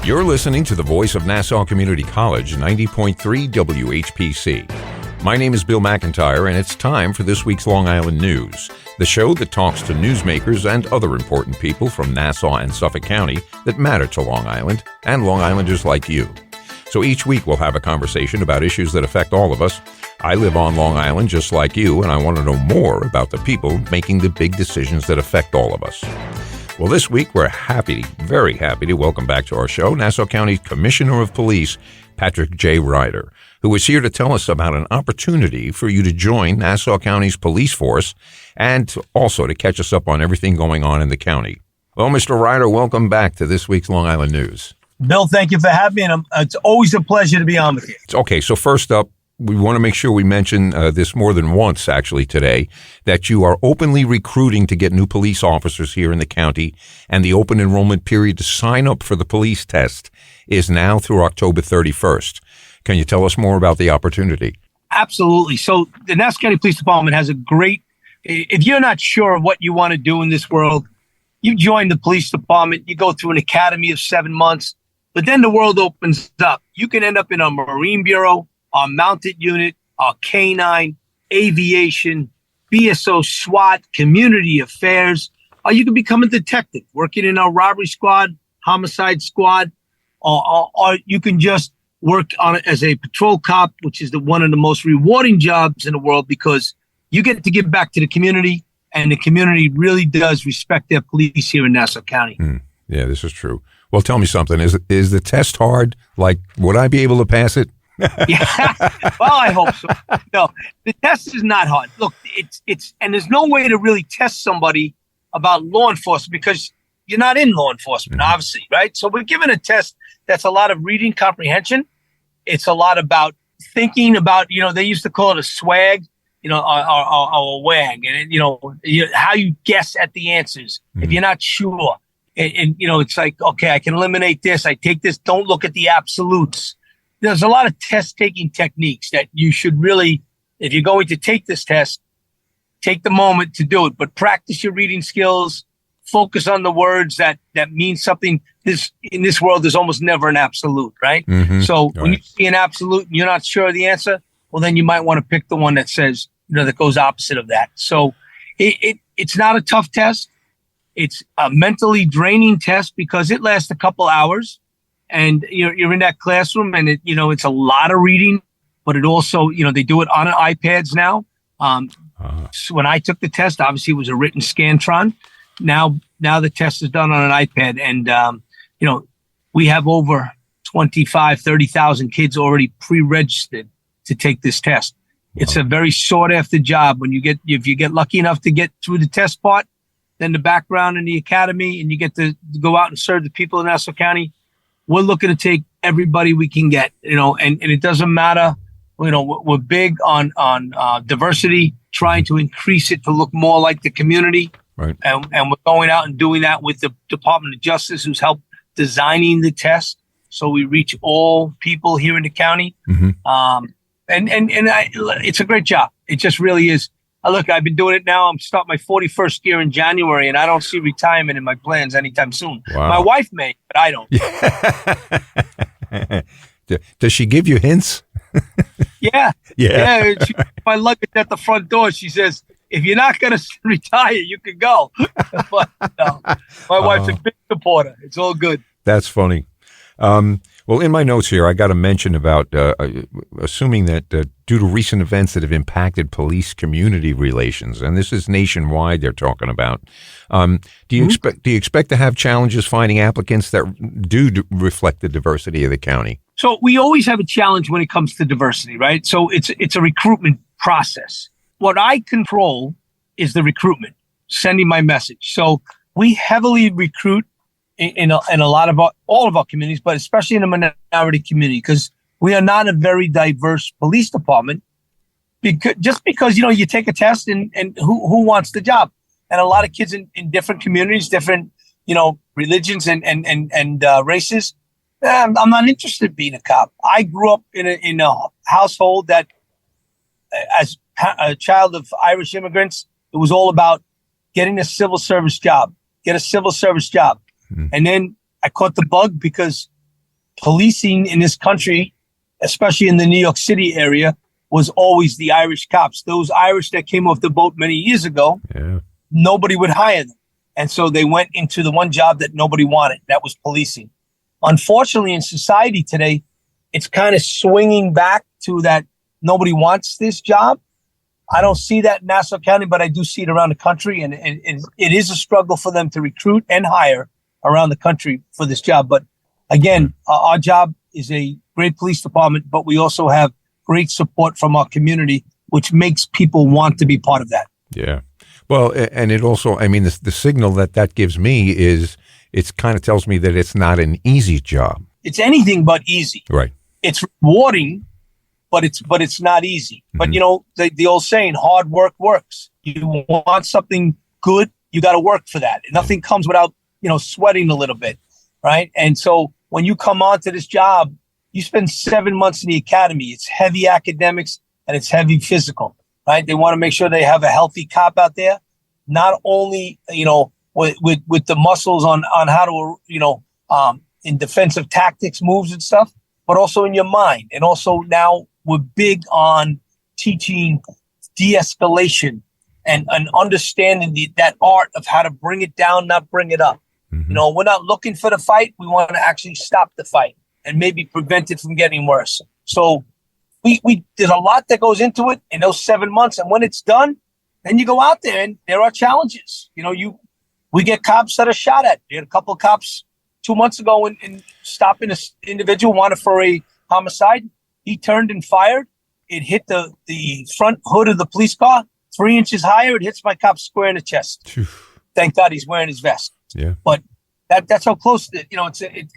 You're listening to the voice of Nassau Community College, 90.3 WHPC. My name is Bill McIntyre, and it's time for this week's Long Island News, the show that talks to newsmakers and other important people from Nassau and Suffolk County that matter to Long Island and Long Islanders like you. So each week we'll have a conversation about issues that affect all of us. I live on Long Island just like you, and I want to know more about the people making the big decisions that affect all of us. Well, this week we're very happy to welcome back to our show Nassau County Commissioner of Police, Patrick J. Ryder, who is here to tell us about an opportunity for you to join Nassau County's police force and also to catch us up on everything going on in the county. Well, Mr. Ryder, welcome back to this week's Long Island News. Bill, thank you for having me, and it's always a pleasure to be on with you. Okay, so first up, we want to make sure we mention this more than once, actually, today, that you are openly recruiting to get new police officers here in the county, and the open enrollment period to sign up for the police test is now through October 31st. Can you tell us more about the opportunity? Absolutely. So the Nassau County Police Department has if you're not sure of what you want to do in this world, you join the police department, you go through an academy of 7 months, but then the world opens up. You can end up in a Marine Bureau, our mounted unit, our K-9, aviation, BSO, SWAT, community affairs, or you can become a detective working in our robbery squad, homicide squad, or you can just work on it as a patrol cop, which is one of the most rewarding jobs in the world because you get to give back to the community, and the community really does respect their police here in Nassau County. Yeah, this is true. Well, tell me something. Is the test hard? Like, would I be able to pass it? Yeah, well, I hope so. No, the test is not hard. Look, it's and there's no way to really test somebody about law enforcement because you're not in law enforcement, obviously, right? So we're given a test that's a lot of reading comprehension. It's a lot about thinking about, they used to call it a swag, or a wag, and how you guess at the answers if you're not sure. And it's like, okay, I can eliminate this. I take this. Don't look at the absolutes. There's a lot of test-taking techniques that you should really, if you're going to take this test, take the moment to do it. But practice your reading skills. Focus on the words that mean something. In this world, there's almost never an absolute, right? So when you see an absolute and you're not sure of the answer, well, then you might want to pick the one that says, that goes opposite of that. So it's not a tough test. It's a mentally draining test because it lasts a couple hours. And you're in that classroom, and it's a lot of reading, but it also they do it on iPads now. So when I took the test, obviously it was a written Scantron. Now the test is done on an iPad, and we have over 30,000 kids already pre-registered to take this test. It's a very sought after job. If you get lucky enough to get through the test part, then the background in the academy, and you get to go out and serve the people in Nassau County. We're looking to take everybody we can get, and it doesn't matter. We're big on diversity, trying to increase it to look more like the community. Right. And we're going out and doing that with the Department of Justice, who's helped designing the test. So we reach all people here in the county. It's a great job. It just really is. Look, I've been doing it now. I'm starting my 41st year in January, and I don't see retirement in my plans anytime soon. Wow. My wife may, but I don't. Does she give you hints? Yeah. She puts my luggage at the front door. She says, if you're not going to retire, you can go. But no, my wife's a big supporter. It's all good. That's funny. Well, in my notes here, I got to mention about assuming that due to recent events that have impacted police-community relations, and this is nationwide they're talking about, do you expect to have challenges finding applicants that do reflect the diversity of the county? So we always have a challenge when it comes to diversity, right? So it's a recruitment process. What I control is the recruitment, sending my message. So we heavily recruit in a lot of all of our communities, but especially in the minority community, because we are not a very diverse police department. Because you take a test and who wants the job, and a lot of kids in different communities, different religions and races. I'm not interested in being a cop. I grew up in a household that, as a child of Irish immigrants, it was all about getting a civil service job. Get a civil service job. And then I caught the bug because policing in this country, especially in the New York City area, was always the Irish cops. Those Irish that came off the boat many years ago, nobody would hire them. And so they went into the one job that nobody wanted. That was policing. Unfortunately, in society today, it's kind of swinging back to that nobody wants this job. I don't see that in Nassau County, but I do see it around the country. And it is a struggle for them to recruit and hire around the country for this job. But again, our job is a great police department, but we also have great support from our community, which makes people want to be part of that. Yeah. Well, and it also, I mean, the signal that gives me is it kind of tells me that it's not an easy job. It's anything but easy. Right. It's rewarding, but it's not easy. Mm-hmm. But, you know, the old saying, hard work works. You want something good, you got to work for that. And nothing comes without, you know, sweating a little bit. Right. And so when you come on to this job, you spend 7 months in the academy. It's heavy academics and it's heavy physical. Right. They want to make sure they have a healthy cop out there, not only, you know, with the muscles on how to, you know, in defensive tactics, moves and stuff, but also in your mind. And also now we're big on teaching de-escalation and understanding that art of how to bring it down, not bring it up. Mm-hmm. You know, we're not looking for the fight. We want to actually stop the fight and maybe prevent it from getting worse. So we there's a lot that goes into it in those 7 months. And when it's done, then you go out there and there are challenges. You know, we get cops that are shot at. We had a couple of cops 2 months ago and stopping this individual wanted for a homicide. He turned and fired. It hit the front hood of the police car 3 inches higher. It hits my cop square in the chest. Phew. Thank God he's wearing his vest. Yeah. But that's how close it, you know,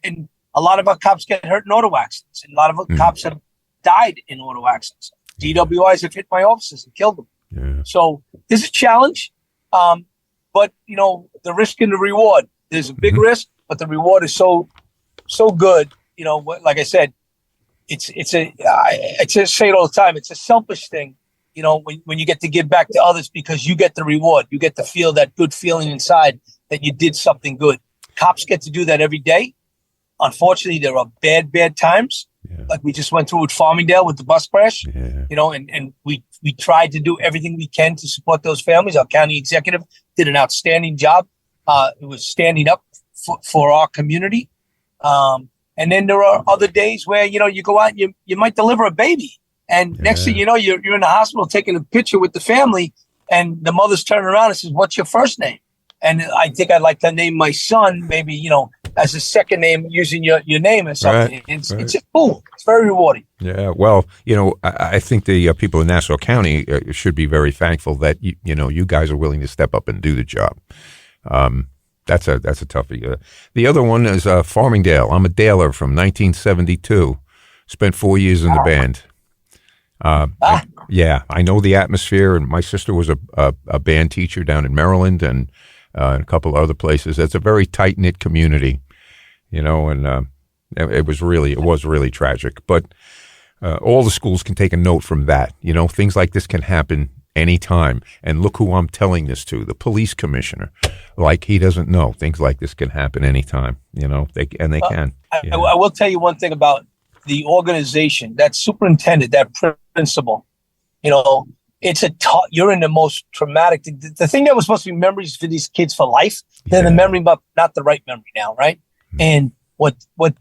and a lot of our cops get hurt in auto accidents. And a lot of our cops have died in auto accidents. DWIs have hit my officers and killed them. Yeah. So this is a challenge. But, you know, the risk and the reward, there's a big risk, but the reward is so good. You know, like I said, I say it all the time. It's a selfish thing, you know, when you get to give back to others because you get the reward. You get to feel that good feeling inside that you did something good. Cops get to do that every day. Unfortunately, there are bad times. Yeah. Like we just went through with Farmingdale with the bus crash, you know, and we tried to do everything we can to support those families. Our county executive did an outstanding job. It was standing up for our community. And then there are other days where, you know, you go out and you might deliver a baby. And next thing you know, you're in the hospital taking a picture with the family and the mother's turning around and says, "What's your first name?" And I think I'd like to name my son, maybe, you know, as a second name using your name or something. Right. It's just cool. It's very rewarding. Yeah. Well, you know, I think the people in Nassau County should be very thankful that, you know, you guys are willing to step up and do the job. That's a toughie. The other one is Farmingdale. I'm a Daler from 1972. Spent 4 years in the band. I know the atmosphere, and my sister was a band teacher down in Maryland and a couple of other places. It's a very tight-knit community, you know, and it was really tragic. But all the schools can take a note from that. You know, things like this can happen anytime. And look who I'm telling this to, the police commissioner. Like, he doesn't know. Things like this can happen anytime, you know, they can. I will tell you one thing about the organization, that superintendent, that principal, you know, you're in the most traumatic, the thing that was supposed to be memories for these kids for life, they're the memory, but not the right memory now, right? Mm-hmm. And what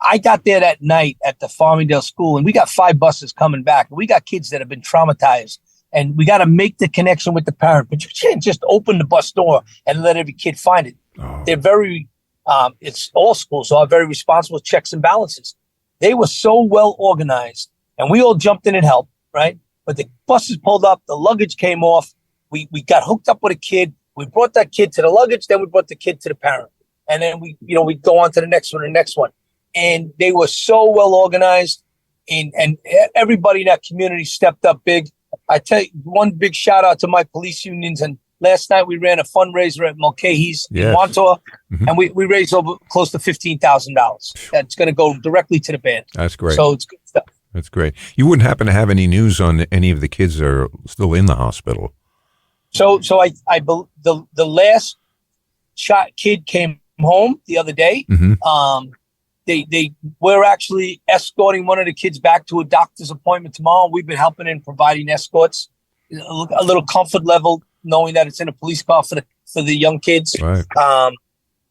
I got there that night at the Farmingdale School, and we got 5 buses coming back, and we got kids that have been traumatized, and we got to make the connection with the parent, but you can't just open the bus door and let every kid find it. Oh. They're very, it's all schools are very responsible, checks and balances. They were so well organized, and we all jumped in and helped, right? But the buses pulled up, the luggage came off. We got hooked up with a kid. We brought that kid to the luggage, then we brought the kid to the parent. And then we go on to the next one. And they were so well organized, and everybody in that community stepped up big. I tell you, one big shout out to my police unions. And last night we ran a fundraiser at Mulcahy's in Montauk, and we raised over close to $15,000. That's going to go directly to the band. That's great. So it's good stuff. That's great. You wouldn't happen to have any news on any of the kids that are still in the hospital? So the last shot kid came home the other day. Mm-hmm. we're actually escorting one of the kids back to a doctor's appointment tomorrow. We've been helping and providing escorts, a little comfort level, knowing that it's in a police car for the young kids. Right.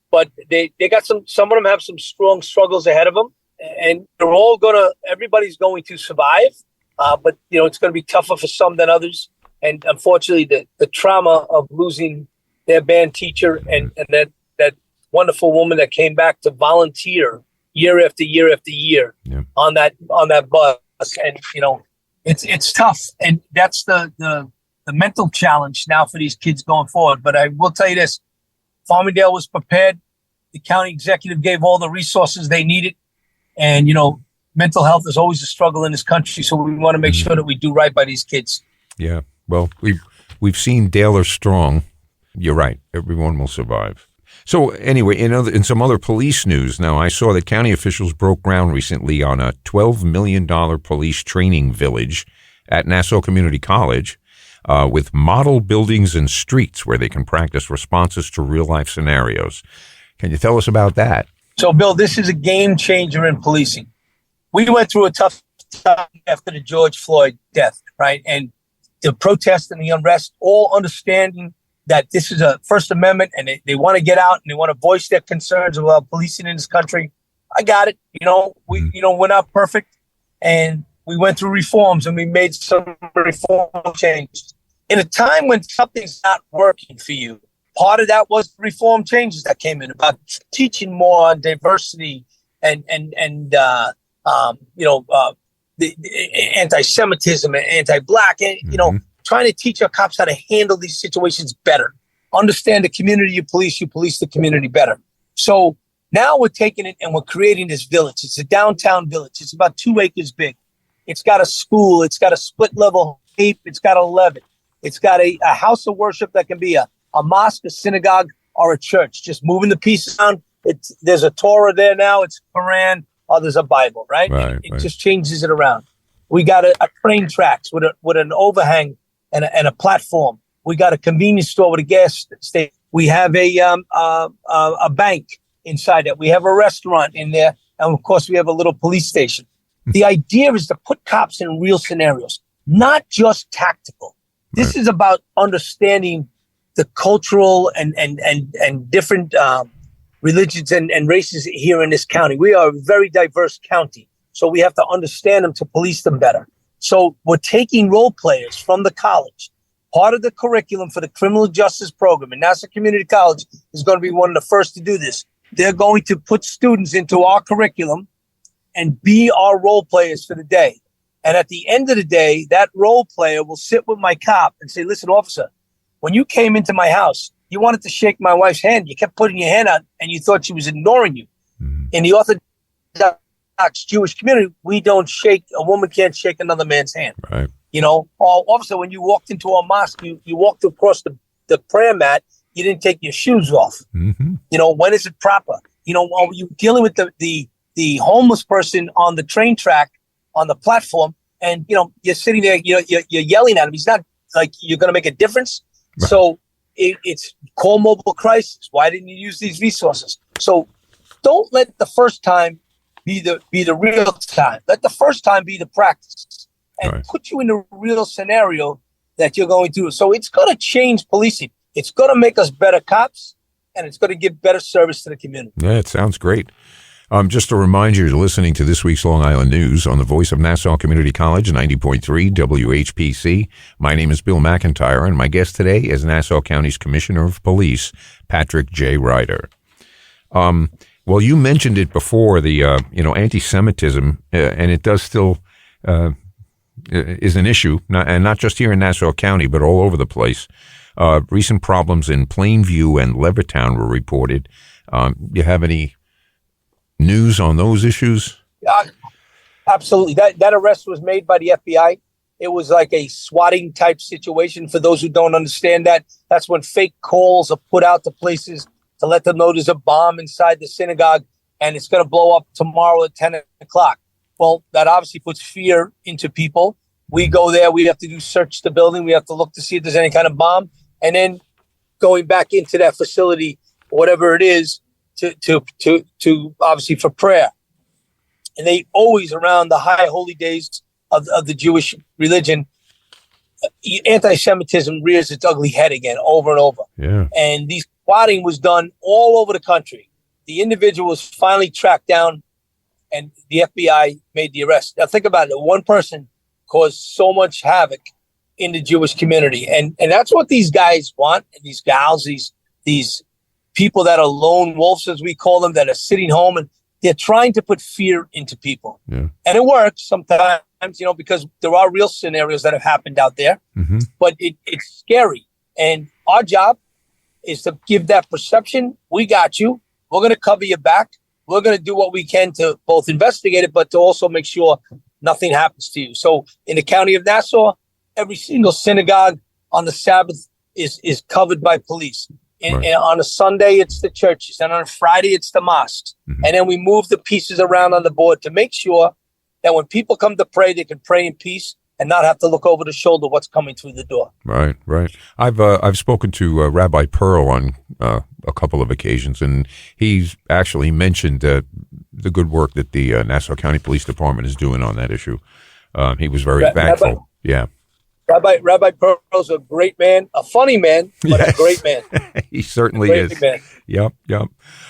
But they got some of them have some strong struggles ahead of them, and everybody's going to survive. But it's going to be tougher for some than others. And unfortunately, the trauma of losing their band teacher and that wonderful woman that came back to volunteer year after year after year on that bus, and it's tough, and that's the mental challenge now for these kids going forward. But I will tell you this: Farmingdale was prepared. The county executive gave all the resources they needed, and mental health is always a struggle in this country. So we want to make sure that we do right by these kids. Yeah, well, we've seen Dale are strong. You're right. Everyone will survive. So anyway, in some other police news, now I saw that county officials broke ground recently on a $12 million police training village at Nassau Community College with model buildings and streets where they can practice responses to real-life scenarios. Can you tell us about that? So, Bill, this is a game changer in policing. We went through a tough time after the George Floyd death, right? And the protest and the unrest, all understanding that this is a First Amendment and they want to get out and they want to voice their concerns about policing in this country. I got it. We're not perfect. And we went through reforms and we made some reform changes. In a time when something's not working for you, part of that was reform changes that came in about teaching more on diversity and the anti-Semitism and anti-Black, and trying to teach our cops how to handle these situations better. Understand the community you police the community better. So now we're taking it and we're creating this village. It's a downtown village. It's about 2 acres big. It's got a school. It's got a split level heap. It's got 11. It's got a house of worship that can be a mosque, a synagogue, or a church. Just moving the pieces around. There's a Torah there now. It's Quran, or there's a Bible, right? It just changes it around. We got a train tracks with an overhang and a platform. We got a convenience store with a gas station. We have a bank inside that. We have a restaurant in there, and of course we have a little police station. The idea is to put cops in real scenarios, not just tactical. This is about understanding the cultural and different religions and races here in this county. We are a very diverse county, so we have to understand them to police them better. So we're taking role players from the college. Part of the curriculum for the criminal justice program, and Nassau Community College is going to be one of the first to do this. They're going to put students into our curriculum and be our role players for the day. And at the end of the day, that role player will sit with my cop and say, listen, officer, when you came into my house, you wanted to shake my wife's hand. You kept putting your hand out and you thought she was ignoring you. In the Orthodox Jewish community, we don't shake, a woman can't shake another man's hand. Right. Or officer, when you walked into a mosque, you walked across the prayer mat, you didn't take your shoes off. When is it proper? Are you dealing with the homeless person on the train track, on the platform, and, you're sitting there, you're yelling at him. He's not like you're going to make a difference. Right. So it's call mobile crisis. Why didn't you use these resources? So don't let the first time be the real time. Let the first time be the practice and put you in a real scenario that you're going through. So it's going to change policing. It's going to make us better cops, and it's going to give better service to the community. Yeah, it sounds great. Just to remind you, you're listening to this week's Long Island News on the voice of Nassau Community College, 90.3 WHPC. My name is Bill McIntyre, and my guest today is Nassau County's Commissioner of Police, Patrick J. Ryder. Well, you mentioned it before, the anti-Semitism, and it does still is an issue, and not just here in Nassau County, but all over the place. Recent problems in Plainview and Levittown were reported. You have any news on those issues? Absolutely. That arrest was made by the FBI. It was like a swatting type situation. For those who don't understand that, that's when fake calls are put out to places to let them know there's a bomb inside the synagogue and it's going to blow up tomorrow at 10 o'clock. Well, that obviously puts fear into people. We go there, we have to search the building. We have to look to see if there's any kind of bomb. And then going back into that facility, whatever it is, to obviously for prayer. and they always, around the high holy days of the Jewish religion, anti-Semitism rears its ugly head again over and over. Yeah. And these plotting was done all over the country. The individual was finally tracked down, and the FBI made the arrest. Now think about it. One person caused so much havoc in the Jewish community. And that's what these guys want, and these gals, these people that are lone wolves, as we call them, that are sitting home, and they're trying to put fear into people. Yeah. And it works sometimes, because there are real scenarios that have happened out there, but it's scary. And our job is to give that perception. We got you. We're going to cover your back. We're going to do what we can to both investigate it, but to also make sure nothing happens to you. So in the county of Nassau, every single synagogue on the Sabbath is covered by police. And on a Sunday, it's the churches. And on a Friday, it's the mosques. And then we move the pieces around on the board to make sure that when people come to pray, they can pray in peace and not have to look over the shoulder what's coming through the door. Right. I've spoken to Rabbi Pearl on a couple of occasions, and he's actually mentioned the good work that the Nassau County Police Department is doing on that issue. He was very thankful. Rabbi Pearl's a great man, a funny man, but a great man. He certainly is. Man. Yep.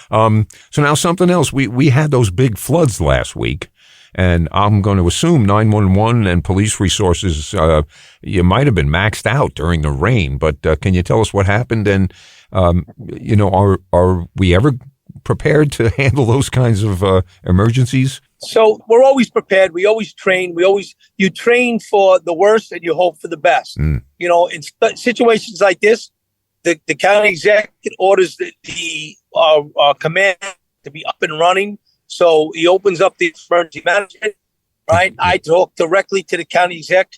So now something else. We had those big floods last week, and I'm going to assume 911 and police resources, you might have been maxed out during the rain, but can you tell us what happened? And, are we ever prepared to handle those kinds of emergencies? So we're always prepared. We always train. You train for the worst and you hope for the best. In situations like this, the county executive orders our command to be up and running. So he opens up the emergency management, right? I talk directly to the county exec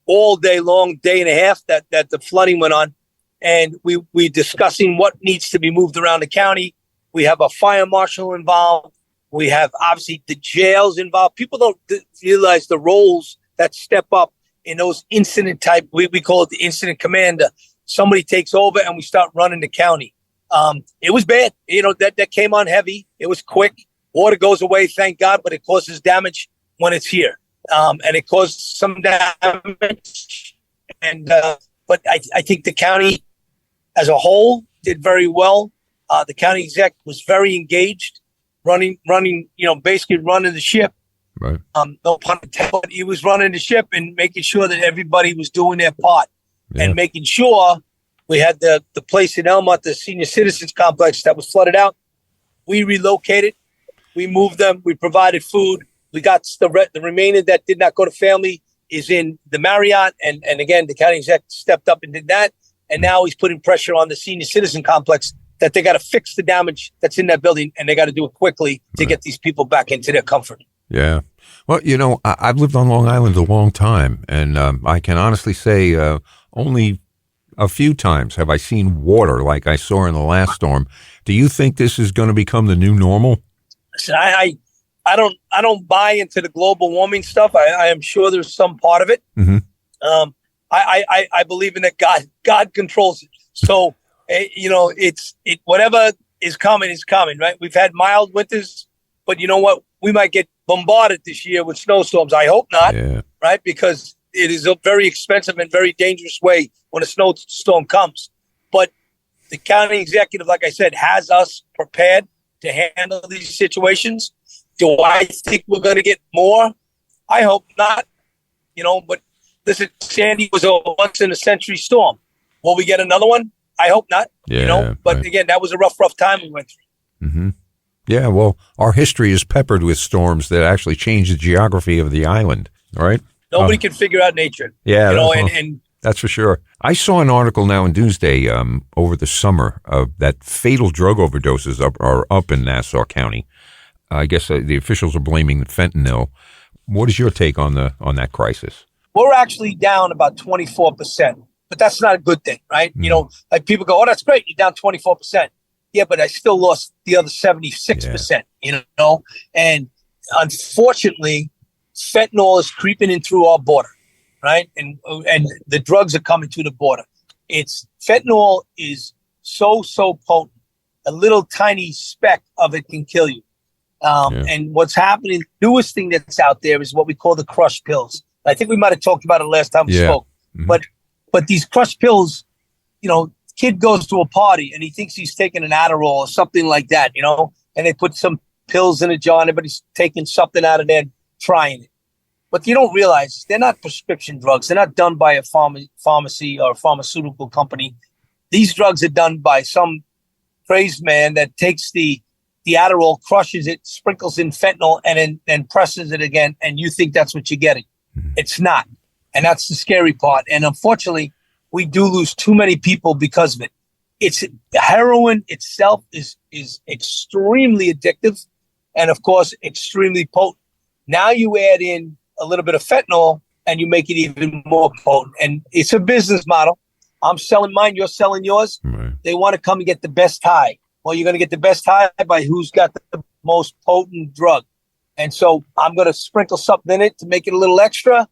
all day long, day and a half that the flooding went on. And we're discussing what needs to be moved around the county. We have a fire marshal involved. We have, obviously, the jails involved. People don't realize the roles that step up in those incident type. We call it the incident commander. Somebody takes over and we start running the county. It was bad. That came on heavy. It was quick. Water goes away, thank God, but it causes damage when it's here. And it caused some damage. But I think the county as a whole did very well. The county exec was very engaged. Running, basically running the ship. Right. No pun intended, but he was running the ship and making sure that everybody was doing their part and making sure we had the place in Elmont, the senior citizens complex that was flooded out. We relocated, we moved them, we provided food. We got the remainder that did not go to family is in the Marriott. And again, the county exec stepped up and did that. And now he's putting pressure on the senior citizen complex that they got to fix the damage that's in that building, and they got to do it quickly to get these people back into their comfort. Yeah. Well, I've lived on Long Island a long time, and I can honestly say only a few times have I seen water like I saw in the last storm. Do you think this is going to become the new normal? Listen, I don't buy into the global warming stuff. I am sure there's some part of it. I believe in that God controls it. So. Whatever is coming, right? We've had mild winters, but you know what? We might get bombarded this year with snowstorms. I hope not, right? Because it is a very expensive and very dangerous way when a snowstorm comes. But the county executive, like I said, has us prepared to handle these situations. Do I think we're going to get more? I hope not, but listen, Sandy was a once in a century storm. Will we get another one? I hope not, but again, that was a rough time we went through. Yeah, well, our history is peppered with storms that actually change the geography of the island, right? Nobody can figure out nature. Yeah, and that's for sure. I saw an article now in Doomsday over the summer that fatal drug overdoses are up in Nassau County. I guess the officials are blaming fentanyl. What is your take on that crisis? We're actually down about 24%. But that's not a good thing, right? Like people go, oh, that's great. You're down 24%. Yeah, but I still lost the other 76%, And unfortunately, fentanyl is creeping in through our border, right? And the drugs are coming to the border. Fentanyl is so potent. A little tiny speck of it can kill you. And what's happening, the newest thing that's out there is what we call the crush pills. I think we might have talked about it last time we spoke. Mm-hmm. But these crush pills, kid goes to a party and he thinks he's taking an Adderall or something like that, and they put some pills in a jar and everybody's taking something out of there and trying it. What you don't realize is they're not prescription drugs. They're not done by a pharmacy or a pharmaceutical company. These drugs are done by some crazed man that takes the Adderall, crushes it, sprinkles in fentanyl, and then presses it again, and you think that's what you're getting. Mm-hmm. It's not. And that's the scary part. And unfortunately, we do lose too many people because of it. The heroin itself is extremely addictive and, of course, extremely potent. Now you add in a little bit of fentanyl and you make it even more potent. And it's a business model. I'm selling mine, you're selling yours. Right. They want to come and get the best high. Well, you're going to get the best high by who's got the most potent drug. And so I'm going to sprinkle something in it to make it a little extra.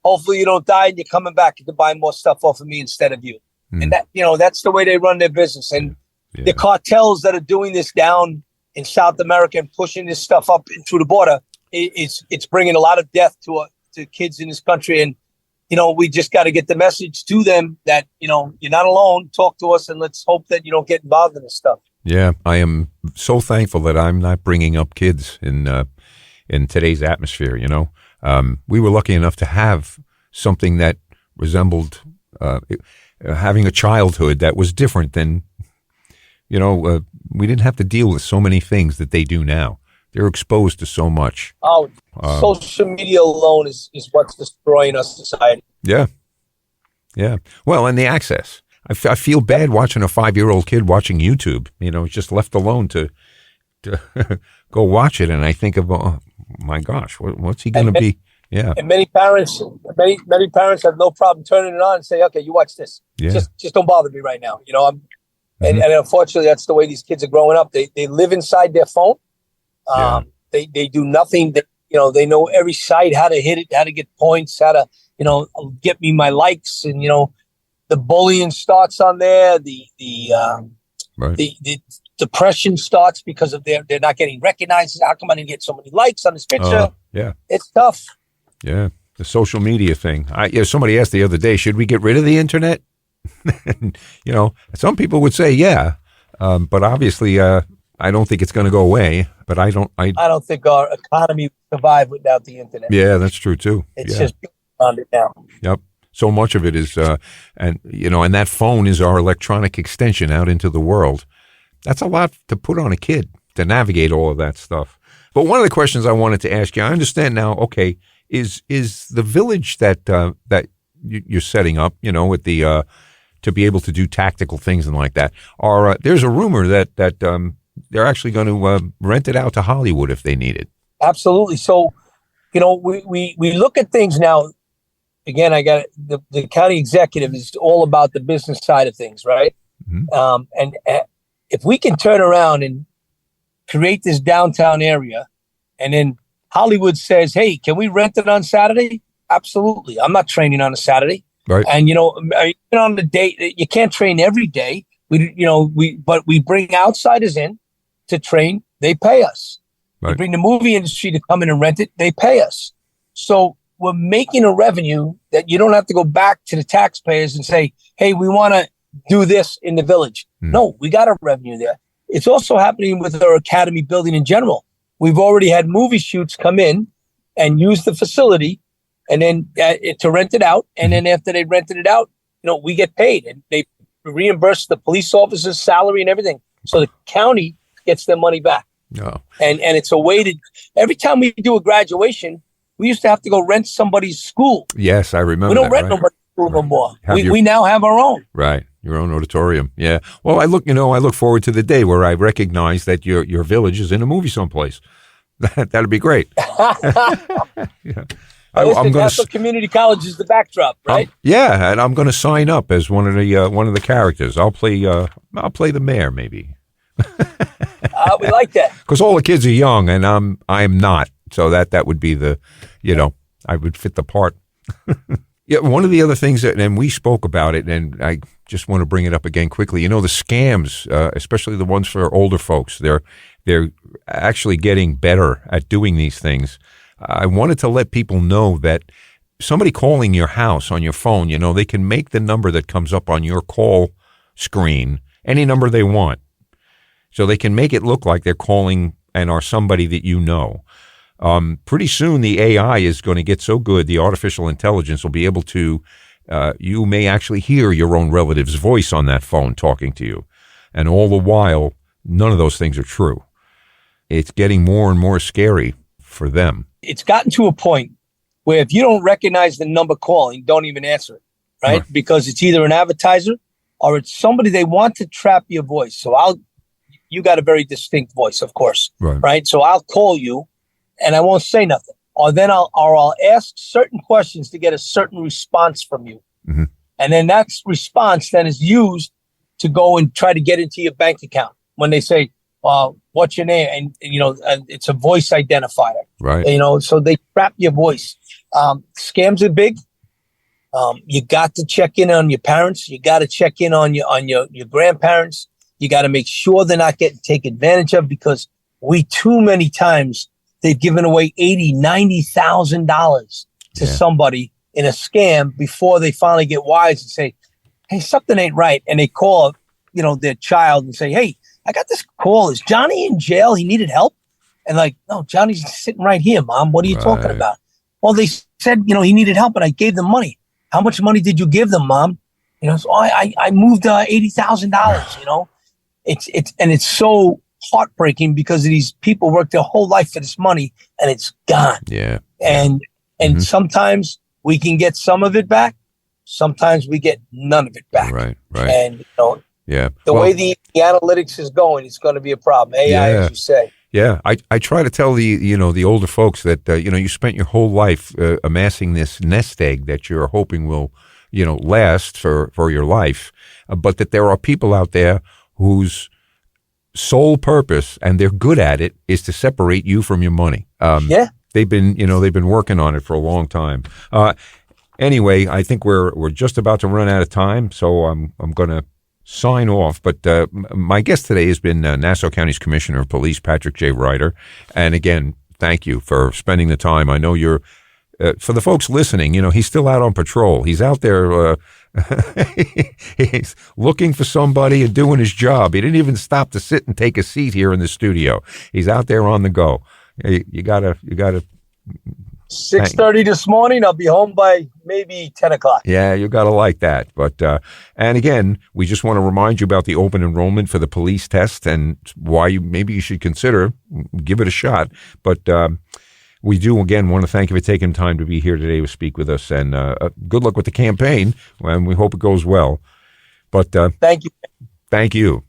Hopefully you don't die and you're coming back to buy more stuff off of me instead of you. Mm. And that, that's the way they run their business. And the cartels that are doing this down in South America and pushing this stuff up through the border, it's bringing a lot of death to kids in this country. And, we just got to get the message to them that, you're not alone. Talk to us and let's hope that you don't get involved in this stuff. Yeah, I am so thankful that I'm not bringing up kids in today's atmosphere, We were lucky enough to have something that resembled having a childhood that was different than, we didn't have to deal with so many things that they do now. They're exposed to so much. Oh, social media alone is what's destroying our society. Yeah. Yeah. Well, and the access. I feel bad watching a 5-year-old kid watching YouTube, just left alone to go watch it. And I think of, oh my gosh, what's he going to be? Yeah. And many parents have no problem turning it on and say, okay, you watch this. Yeah. Just don't bother me right now. And unfortunately that's the way these kids are growing up. They live inside their phone. They do nothing. They know every site, how to hit it, how to get points, how to, get me my likes. And, the bullying starts on there. The depression starts because of they're not getting recognized. How come I didn't get so many likes on this picture? Yeah. It's tough. Yeah. The social media thing. Somebody asked the other day, should we get rid of the internet? Some people would say, yeah. But obviously, I don't think it's going to go away, but I don't think our economy would survive without the internet. Yeah, that's true too. It's just on it now. Yep. So much of it is, and that phone is our electronic extension out into the world. That's a lot to put on a kid to navigate all of that stuff. But one of the questions I wanted to ask you, I understand now, okay, is the village that you're setting up, with the, to be able to do tactical things and like that, there's a rumor that they're actually going to rent it out to Hollywood if they need it. Absolutely. So, we look at things now. Again, I got the county executive is all about the business side of things, right? Mm-hmm. And if we can turn around and create this downtown area, and then Hollywood says, "Hey, can we rent it on Saturday?" Absolutely. I'm not training on a Saturday, right? And on the day you can't train every day. But we bring outsiders in to train. They pay us. Right. We bring the movie industry to come in and rent it. They pay us. So we're making a revenue that you don't have to go back to the taxpayers and say, hey, we want to do this in the village. No, we got a revenue there. It's also happening with our academy building in general. We've already had movie shoots come in and use the facility and then to rent it out. And then after they rented it out, we get paid and they reimburse the police officer's salary and everything. So the county gets their money back. Oh. And it's a way to, every time we do a graduation, we used to have to go rent somebody's school. Yes, I remember. We don't rent nobody's school no more. We now have our own. Right, your own auditorium. Yeah. Well, I look forward to the day where I recognize that your village is in a movie someplace. That'd be great. Yeah. Nassau Community College is the backdrop, right? Yeah, and I'm going to sign up as one of the characters. I'll play the mayor, maybe. We like that because all the kids are young, and I'm not. So that would be I would fit the part. Yeah, one of the other things and we spoke about it, and I just want to bring it up again quickly. The scams, especially the ones for older folks, they're they're actually getting better at doing these things. I wanted to let people know that somebody calling your house on your phone, they can make the number that comes up on your call screen any number they want. So they can make it look like they're calling and are somebody that you know. Pretty soon the AI is going to get so good, the artificial intelligence will be able to, you may actually hear your own relative's voice on that phone talking to you. And all the while, none of those things are true. It's getting more and more scary for them. It's gotten to a point where if you don't recognize the number calling, don't even answer it, right? Because it's either an advertiser or it's somebody they want to trap your voice. So you got a very distinct voice, of course, right? So I'll call you and I won't say nothing. Or then I'll ask certain questions to get a certain response from you. Mm-hmm. And then that response then is used to go and try to get into your bank account. When they say, what's your name? And it's a voice identifier, right? So they trap your voice. Scams are big. You got to check in on your parents. You got to check in on your grandparents. You got to make sure they're not getting taken advantage of, because too many times they've given away $80,000-$90,000 to somebody in a scam before they finally get wise and say, hey, something ain't right. And they call, their child and say, hey, I got this call. Is Johnny in jail? He needed help. And like, no, Johnny's sitting right here, Mom. What are you talking about? Well, they said, he needed help, and I gave them money. How much money did you give them, Mom? So I moved $80,000, It's so heartbreaking because these people work their whole life for this money and it's gone. Yeah. And sometimes we can get some of it back. Sometimes we get none of it back. Right. And, the way the analytics is going, it's going to be a problem. AI, as you say. Yeah. I try to tell the older folks that, you spent your whole life amassing this nest egg that you're hoping will, last for your life. But that there are people out there whose sole purpose, and they're good at it, is to separate you from your money. They've been working on it for a long time. Anyway, I think we're just about to run out of time, so I'm going to sign off. But my guest today has been Nassau County's Commissioner of Police, Patrick J. Ryder. And again, thank you for spending the time. I know you're, for the folks listening, he's still out on patrol. He's out there, he's looking for somebody and doing his job. He didn't even stop to sit and take a seat here in the studio. He's out there on the go. You gotta 6:30 this morning. I'll be home by maybe 10 o'clock. Yeah, you got to like that. But, and again, we just want to remind you about the open enrollment for the police test and why maybe you should consider, give it a shot. But we do, again, want to thank you for taking time to be here today to speak with us. And good luck with the campaign, and we hope it goes well. But thank you. Thank you.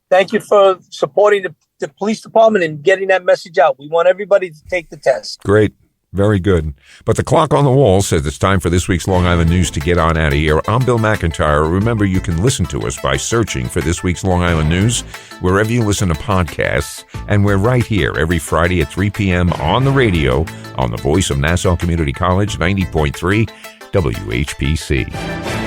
Thank you for supporting the police department and getting that message out. We want everybody to take the test. Great. Very good. But the clock on the wall says it's time for this week's Long Island News to get on out of here. I'm Bill McIntyre. Remember, you can listen to us by searching for this week's Long Island News wherever you listen to podcasts. And we're right here every Friday at 3 p.m. on the radio on the voice of Nassau Community College, 90.3 WHPC.